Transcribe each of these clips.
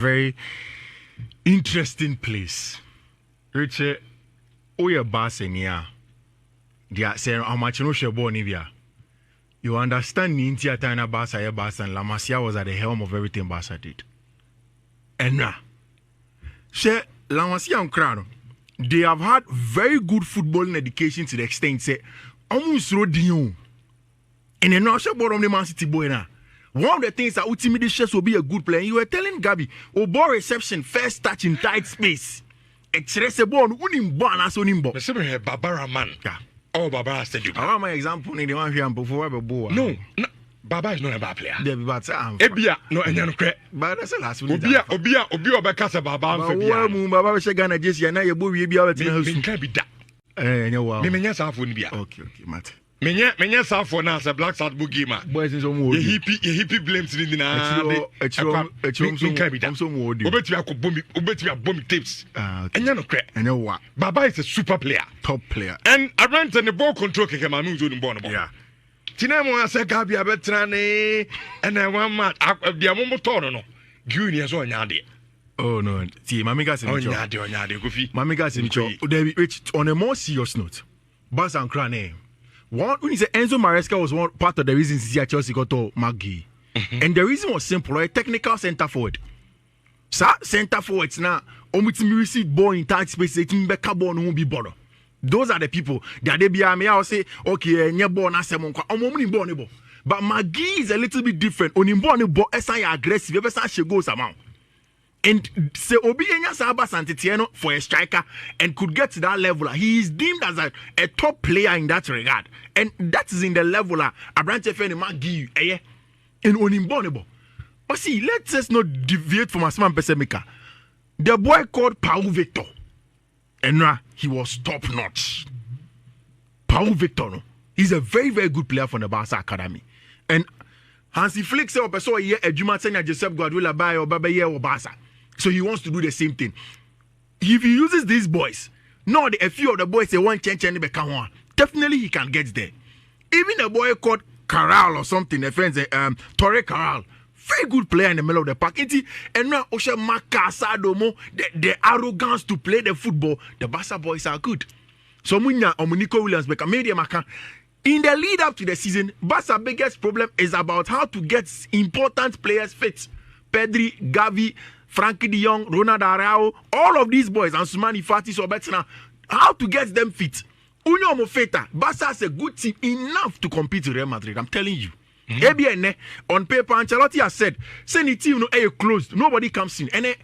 Very interesting place. Richard, your boss in here. They are saying how much no share born here. You understand the Intia Tana Barca, and La Masia was at the helm of everything Barca did. And now, share La Masia and Crown. They have had very good footballing education to the extent say almost road you. And then now share born on the Man City boy now. One of the things that ultimately Chess will be a good player. You were telling Gabi, ball reception, first touch in tight space. Express a ball, unim ban as unimbo. The same Barbara man. Yeah. Oh, Barbara said you. I want my example in the one here before I ball. No, Baba is not a bad player. Ebia, no, and you're correct. But that's the last one. Obia, Becassa Baba. Baba Shagana Jesse, and I will be able to can't be that. Menyas half wouldn't be. Okay, Matt. Menyas half for now, a black salt boogima. Boys is on wood. Hippie blames in the Ubet you bomb tapes. And you're not correct. And you know what? Baba is a super player. Top player. And I ran to the ball control came on Bonabo. Yeah. Tinamo said Gabi Abetrane and I want match the Amomotono. Juniors on Yadi. Oh no, see, Mamiga on a more serious note, Bas and Crane. One when he said Enzo Maresca was one part of the reasons he Chelsea got to Maggie. And the reason was simple, a technical centre forward. Sir, centre forwards now, omitting receive ball in tight space, taking back ball won't be bother. Those are the people that they be I'll say, okay, near ball na semonka, ball. But Maggie is a little bit different. On him born ball, SI aggressive, ever since she goes amount. And say Obi Enya Saba Santitiano for a striker and could get to that level. He is deemed as a top player in that regard. And that is in the level of Abrante Feni Magi and Onimbornable. But see, let's just not deviate from Asman Pesemika. The boy called Pau Victor. And he was top notch. Pau Victor, no? He's a very, very good player from the Barca Academy. And Hansi Flick said, "Oh, yeah, Juma Senya Joseph Guardiola buy or Baba or Barca." So he wants to do the same thing. If he uses these boys, a few of the boys say one change and definitely he can get there. Even a boy called Carral or something, the friends, Torre Carral, very good player in the middle of the park. And now Osha Makasadomo, the arrogance to play the football, the Barca boys are good. So Munya or Nico Williams Becca Media Maka. In the lead up to the season, Barca's biggest problem is about how to get important players fit. Pedri, Gavi, Frankie de Jong, Ronald Araujo, all of these boys, and Sumani Fati, so better how to get them fit. Unyo Mofeta, Barca has a good team enough to compete with Real Madrid. I'm telling you. On paper, Ancelotti has said, "Send the team closed. Nobody comes in." And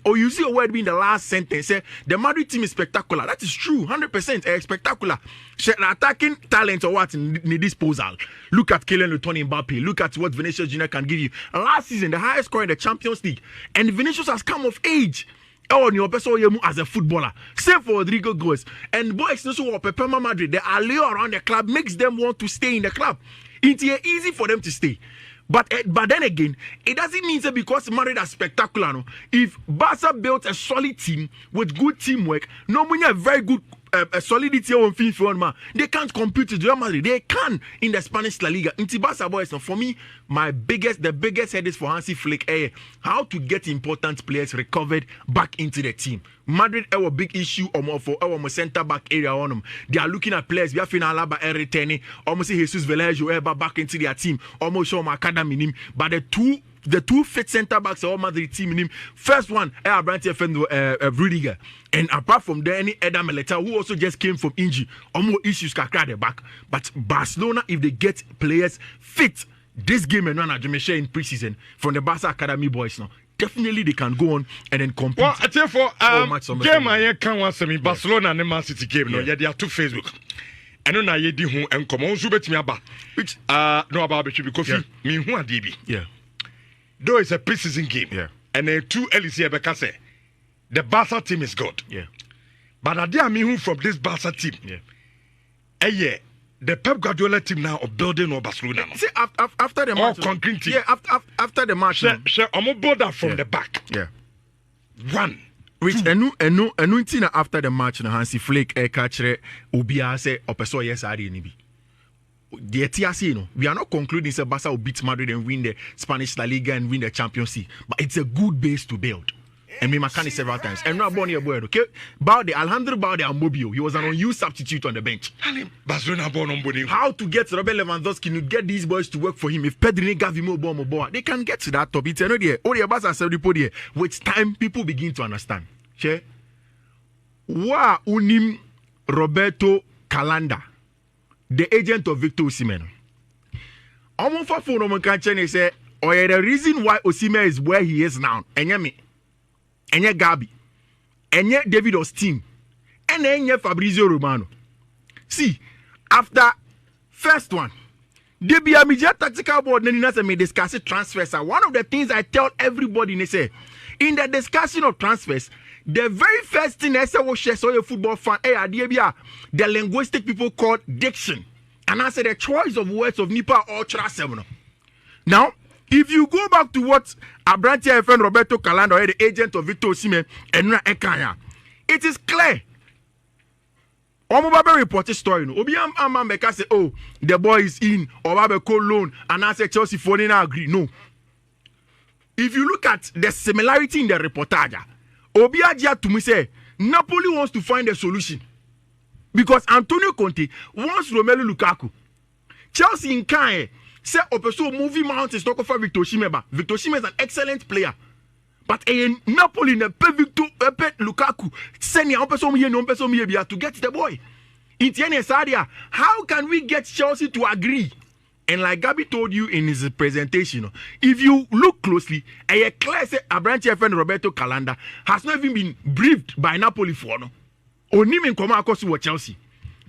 you see a word being the last sentence. Say the Madrid team is spectacular. That is true, 100% spectacular. The attacking talent or what in the disposal. Look at Kylian Mbappe. Look at what Vinicius Junior can give you. Last season, the highest score in the Champions League, and Vinicius has come of age. Oh, your person as a footballer. Same for Rodrigo Goes. And boys, no so Pepema Madrid. The allure around the club makes them want to stay in the club. It's easy for them to stay. But then again, it doesn't mean that because Madrid are spectacular. No? If Barca built a solid team with good teamwork, no money a very good solidity on FIFA, they can't compete with Real Madrid. They can in the Spanish La Liga. In Barca boys, for me, the biggest head is for Hansi Flick. How to get important players recovered back into the team. Madrid have a big issue for our centre back area on them. They are looking at players. We have Alaba returning. Almost Jesus Velejo back into their team. Almost show my academy. But the two fit centre backs of Madrid team in him. First one, Brandt Rudiger. And apart from there, any Eder Militao who also just came from injury. More issues can crack the back. But Barcelona, if they get players fit, this game and run at Jamaica in preseason from the Barca Academy boys now. Definitely they can go on and then compete. Well, I tell you for game I can't want to Barcelona and Man City game. No, yeah, they are two Facebook. I don't know you di who and come on so bet me about which no about because me who are DB. Yeah. Though it's a preseason game. Yeah. And then two LEC because the Barca team is good. Yeah. But I dare me who from this Barca team. Yeah. The Pep Guardiola team now of building or Barcelona. See, after the match, concrete team. Yeah, after the match, I'm border from the back. Yeah, one. Which enu after the match, Hansi Flick catch Ubia say opeso yes ari ni bi. the TRC, we are not concluding that Barca will beat Madrid and win the Spanish La Liga and win the Champions League, but it's a good base to build. And we must several times. And not born here, okay? Alejandro Balde Amobio, he was an unused substitute on the bench. How to get Robert Lewandowski to get these boys to work for him? If Pedri gave him more, they can get to that top. It's another there. With time, people begin to understand. Wa unim Roberto Calanda, the agent of Victor Oshimen. Omonfa phone Omonkanchen say, the reason why Oshimen is where he is now. Enye Gabi, enye David Austin, and enye Fabrizio Romano. See, after first one, they be a major tactical board. Then me discuss transfers. One of the things I tell everybody, they say, in the discussion of transfers, the very first thing I say was share so your football fan, the linguistic people called diction, and I say the choice of words of Nipa Ultra 7. Now, if you go back to what Abrantia FN Roberto Calando, the agent of Victor Oshimen, and Ekanya, it is clear. Omobabe reported story. Obiam Amambeka say, oh, the boy is in, or Babe call loan, and I say Chelsea for agree. No. If you look at the similarity in the reportage, Obiagia to me say, Napoli wants to find a solution. Because Antonio Conte wants Romelu Lukaku. Chelsea in Kanye. Say Opeso movie mountains talk for Victor Oshimen. Victor Oshimen is an excellent player. But in Napoli, the Victor Lukaku, send your Opeso to get the boy. In Tiene Sadia, how can we get Chelsea to agree? And like Gabi told you in his presentation, if you look closely, a clear say Abrantia friend Roberto Calanda has not even been briefed by Napoli for no. Only in Koma Akosu Chelsea.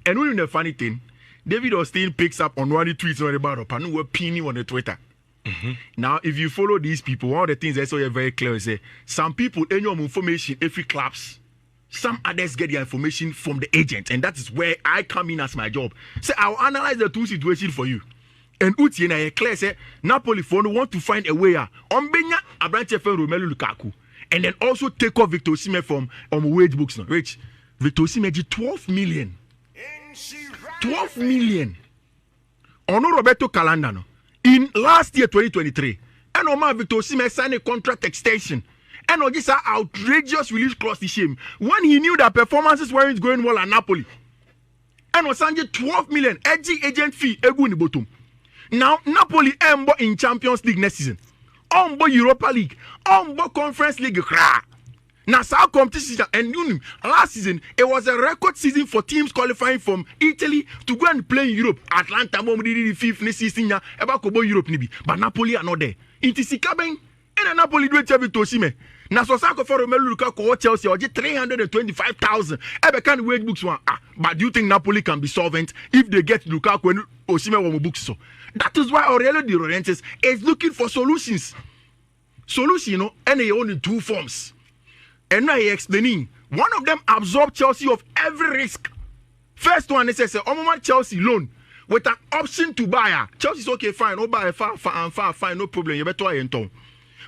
And when the funny thing, David Austin picks up on one of the tweets on the bar up and we're pinning on the Twitter. Now, if you follow these people, one of the things I saw very clear is some people any information every claps. Some others get their information from the agent, and that is where I come in as my job. So I'll analyze the two situations for you. And Uti and clear say Napoli want to find a way on Benya Abranche Romelu Lukaku, and then also take off Victor Oshimen from wage books. Now, Rich, Victor Oshimen 12 million. 12 million. Ono Roberto Calanda no. In last year 2023, and Omar Victor Oshimen signed a contract extension. And on this outrageous release clause to shame when he knew that performances weren't going well at Napoli. And on Sanjay 12 million edgy agent fee egu ni bottom. Now Napoli embo in Champions League next season. Ombo Europa League, ombo Conference League. Now, South competition and last season it was a record season for teams qualifying from Italy to go and play in Europe. Atlanta, the fifth season, about Europe, but Napoli are not there. It is coming, and Napoli do it every Toshime. Now, so Sako for Romelu Lukaku Chelsea or 325,000. Ever can wage books one. But do you think Napoli can be solvent if they get Lukaku and Osimhen will books so? That is why Aurelio De Laurentiis is looking for solutions. Solution, and they only two forms. And now he explaining one of them absorbed Chelsea of every risk. First one, it says, Chelsea loan with an option to buy. Chelsea's okay, fine, no buy, fine, no problem. You better enter.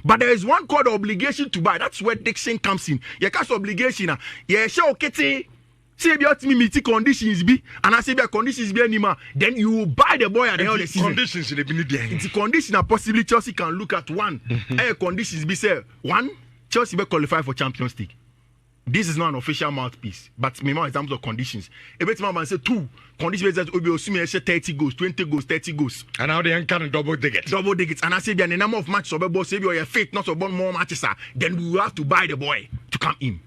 But there is one called obligation to buy. That's where Dixon comes in. You can't obligation. Yeah, sure, okay. Say about me meeting conditions be, and I say about conditions be anymore. Then you will buy the boy at the end of the season. Conditions in the condition that possibly Chelsea can look at one. Conditions be say one. Chelsea will qualify for Champions League. This is not an official mouthpiece, but in terms of conditions. Every time I say two conditions that will be assuming 30 goals, 20 goals, 30 goals. And now they can double digits. Double digits. And I say the number of matches, so say you're fit, not so more matches, then we will have to buy the boy to come in.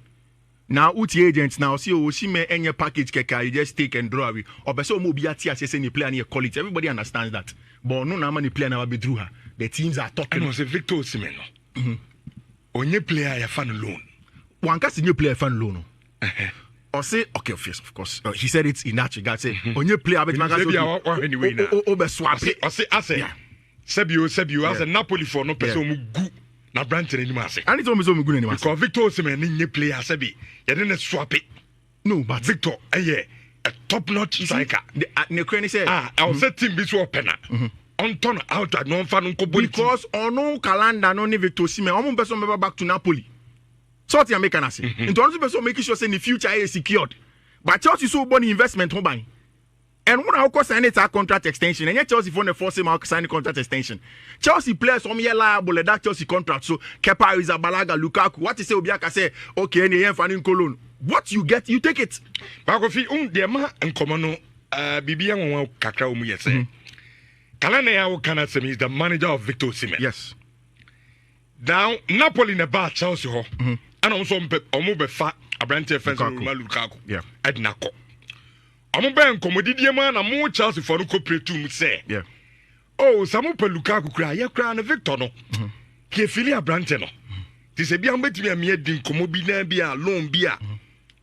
Now, Uti agents now see Oshimen any package keka, you just take and draw away. Or be so mobiati as you play and you call it. Everybody understands that. But no many player never be drew her. The teams are talking. And was a Victor Oshimen. Onye player ya fan loan. One case new player fan loan. Or say okay, of course. He said it in that regard. Say onye player bet magazine. Anyway now. Be swap. I say. Sebio as a Napoli for no person mu gu na branch ni ma say. And it's almost so gu ni ma. Because Victor Oshimen ni player sebi. You didn't swap it. No, but Victor, a top-notch striker. The Ukraine say I was set team be so open. On turn out at non fan because no calendar no Victor Oshimen omo person member back to Napoli. So what you make an say. Into one person making sure say in the future is secured. But Chelsea so born investment home buy. And when I sign it a contract extension, and yet Chelsea for the force him out sign contract extension. Chelsea players some year liable that Chelsea contract. So Kepa, Arrizabalaga, Lukaku. What you say Obiaka say? Okay, any Fanning Cologne. What you get, you take it. Bagofi the ma and common Bibia kakra umu yese. Kalane Kana is the manager of Victor Osimhen. Yes. Now Napoli in a bar Chelsea ho. And also Omu fat a brand Lukaku. Yeah. Ednako. I'm ben komodidie man na mo Chelsea for no cooperative say. Yeah. Oh, samu pe Lukaku kra ya kra na Victor no. Ke fili abrante no. Ti se bia mbetimi am ye din komo bi na bia loan bia.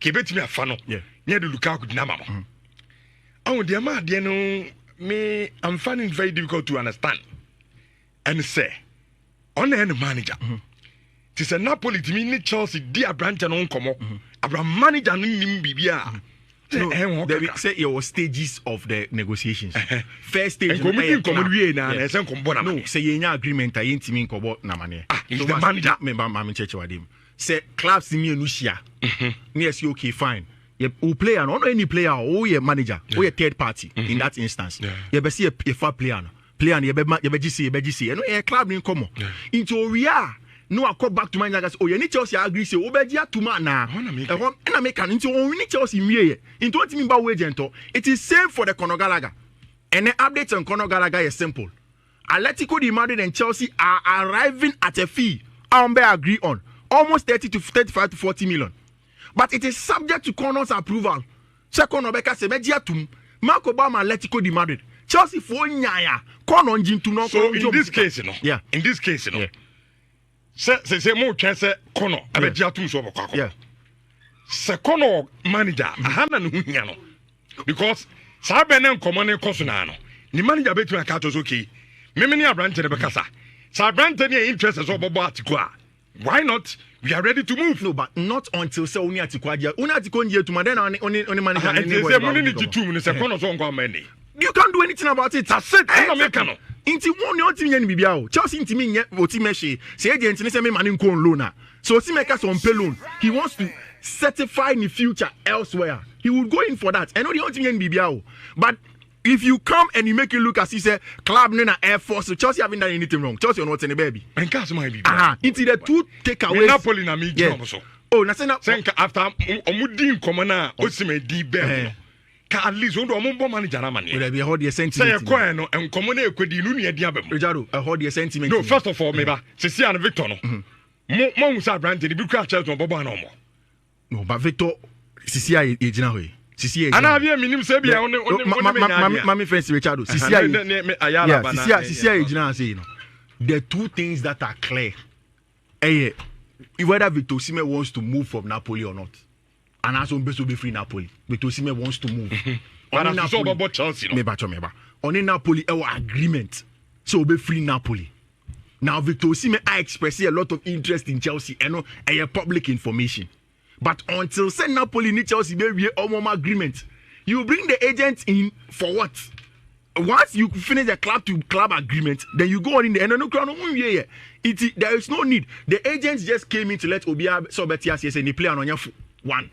Ke betimi afa no. Yeah. Nya de Lukaku dinama no. Oh, the ma de no me I'm finding it very difficult to understand. And say on the manager. Ti se Napoli timi ni Chelsea di abrante no nkomo. Abra manager no nim bibia. No, they say it was stages of the negotiations. First stage, no, say you agreement. I ain't mean kobo na money. So the manager, me church with him. Say clubs me nusia. Yes, you okay, fine. You player, not any player, or your manager, or your third party in that instance. You be see a far player, you be GC, and a club in common. Into we are. No, I come back to my niggas. Oh, you need Chelsea agree. Say, Obedia to man now. And I make an into we need Chelsea me. Into what mean by wagento? It is same for the Conor Gallagher. And the updates on Conor Gallagher is simple. Atletico de Madrid and Chelsea are arriving at a fee. Ambe agree on almost 30 to 35 to 40 million. But it is subject to Conor's approval. Second Obeka Sebedia to Mark Obama Atletico de Madrid. Chelsea for nyaya. Conor Jintu no. So in this case, you know. Yeah. In this case, you know. Yeah. Say more chance Kono abedia tum so bokwa. Yeah. Se Kono manager ahana no hunya no. Because sa be na nkomo ne koso na no. Ni manager betu aka to so okay. Me ni abrante de bekasa. Sa abrante ni interest so bobo Atiku a. Why not? We are ready to move. No, but not until say oni Atiku adia. Oni Atiku nje to then oni manager ni boy. Say money ni jitum ni se Kono so nko amani. You can't do anything about it. That's it. I make no. Inti one your team yen bibia o. Chelsea inti me oti meshi. Say agent ni say me mani nko loan. So Osimhen on pay loan. He wants to certify in the future elsewhere. He would go in for that. I know the only team yen bibia o. But if you come and you make it look as if say club na Air Force, so Chelsea haven't done anything wrong. Chelsea are not any baby. And cast my bibia. Inti the two takeaways. Napoli na me so. Oh, na say na after omudi nkomo na Osimhen di be. At least one of manager na mani. Will be hold your sentiment. Say coin no and common equity nu ne dia bem. Ejaro, I hold your sentiment. No, first of all, meba. Sisi and Victor no. Mo musa brand the big crash Chelsea bobo na omo. No, but Victor Sisi a ejina ho. Sisi e. Ana avia minim se bia on mami friends Richard. Sisi a Sisi a ejina say no. The two things that are clear. Whether Victor Osimhen wants to move from Napoli or not. And also best will be free Napoli. But Osimhen wants to move. On Napoli about Chelsea. Meba. On Napoli our agreement. So be free Napoli. Now Victor Osimhen I express a lot of interest in Chelsea and a public information. But until say Napoli need Chelsea be a agreement. You bring the agent in for what? Once you finish the club to club agreement, then you go on in the end. There is no need. The agents just came in to let Obia Sobetia say any player on your 1.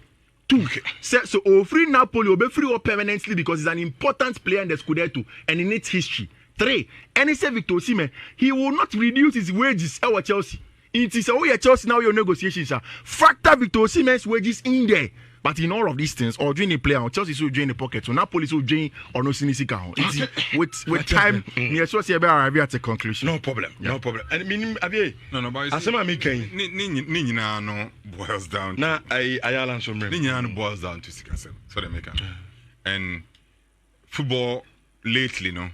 2. So free Napoli will be free or permanently because he's an important player in the Scudetto and in its history. 3. And he said Victor Osimhen, he will not reduce his wages at Chelsea. It is Chelsea now your negotiations are factor Victor Osimhen's wages in there. But in all of these things, or drain the player, Chelsea will drain the pocket, so Napoli will drain or no sinisika. With time, yes, what's your arrive at a conclusion? No problem. And I mean, no, but as I'm making, no boils down. Now I answer me. Boils down to 6 so they make it. And football lately, no.